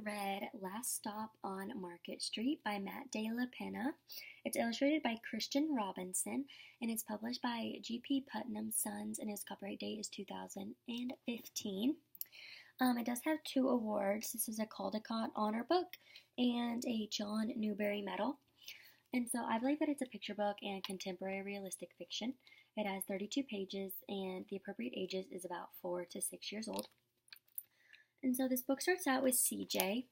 read Last Stop on Market Street by Matt De La Pena. It's illustrated by Christian Robinson, and it's published by G.P. Putnam Sons, and its copyright date is 2015. It does have 2 awards. This is a Caldecott Honor Book and a John Newbery Medal. And so I believe that it's a picture book and contemporary realistic fiction. It has 32 pages, and the appropriate ages is about 4 to 6 years old. And so this book starts out with CJ,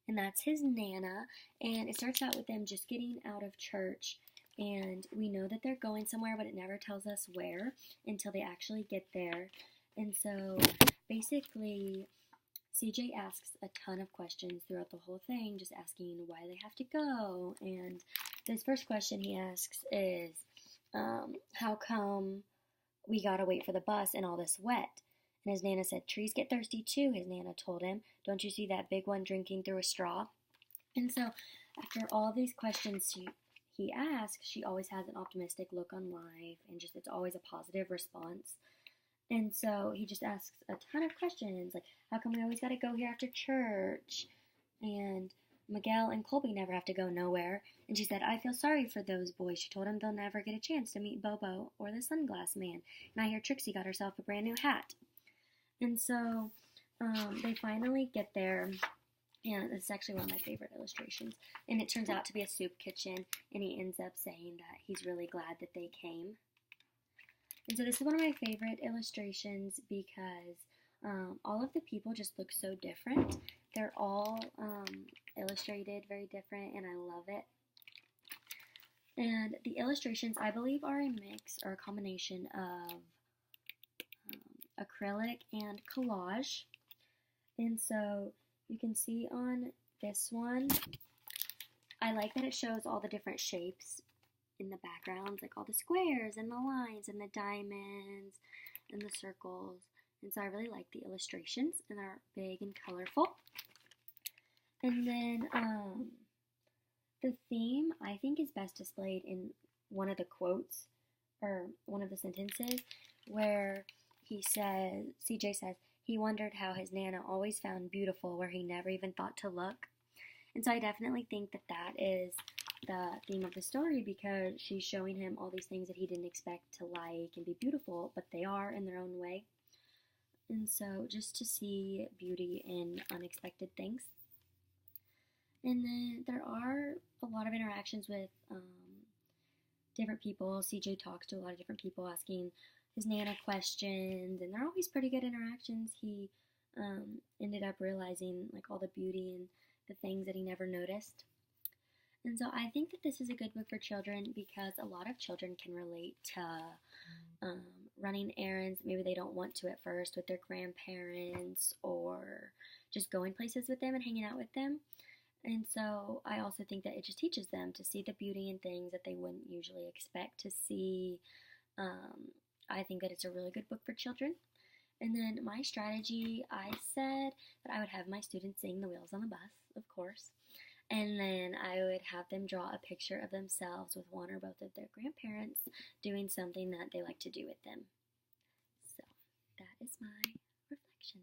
and that's his Nana, and it starts out with them just getting out of church, and we know that they're going somewhere, but it never tells us where until they actually get there. And so basically CJ asks a ton of questions throughout the whole thing, just asking why they have to go. And this first question he asks is, how come we gotta wait for the bus in all this wet? And his Nana said, trees get thirsty too, his Nana told him. Don't you see that big one drinking through a straw? And so after all these questions he asks, she always has an optimistic look on life, and just it's always a positive response. And so he just asks a ton of questions, like, how come we always got to go here after church? And Miguel and Colby never have to go nowhere. And she said, I feel sorry for those boys. She told him they'll never get a chance to meet Bobo or the Sunglass Man. And I hear Trixie got herself a brand new hat. And so they finally get there, and it's actually one of my favorite illustrations. And it turns out to be a soup kitchen, and he ends up saying that he's really glad that they came. And so this is one of my favorite illustrations because all of the people just look so different. They're all illustrated very different, and I love it. And the illustrations, I believe, are a mix or a combination of acrylic and collage. And so you can see on this one, I like that it shows all the different shapes in the backgrounds, like all the squares and the lines and the diamonds and the circles. And so I really like the illustrations, and they're big and colorful. And then the theme, I think, is best displayed in one of the quotes, or one of the sentences, where CJ says, he wondered how his Nana always found beautiful where he never even thought to look. And so I definitely think that that is the theme of the story, because she's showing him all these things that he didn't expect to like and be beautiful, but they are in their own way. And so just to see beauty in unexpected things. And then there are a lot of interactions with different people. CJ talks to a lot of different people, asking his Nana questions, and they're always pretty good interactions. He ended up realizing like all the beauty and the things that he never noticed. And so I think that this is a good book for children because a lot of children can relate to running errands. Maybe they don't want to at first with their grandparents, or just going places with them and hanging out with them. And so I also think that it just teaches them to see the beauty in things that they wouldn't usually expect to see. I think that it's a really good book for children. And then my strategy, I said that I would have my students sing The Wheels on the Bus, of course. And then I would have them draw a picture of themselves with one or both of their grandparents doing something that they like to do with them. So that is my reflection.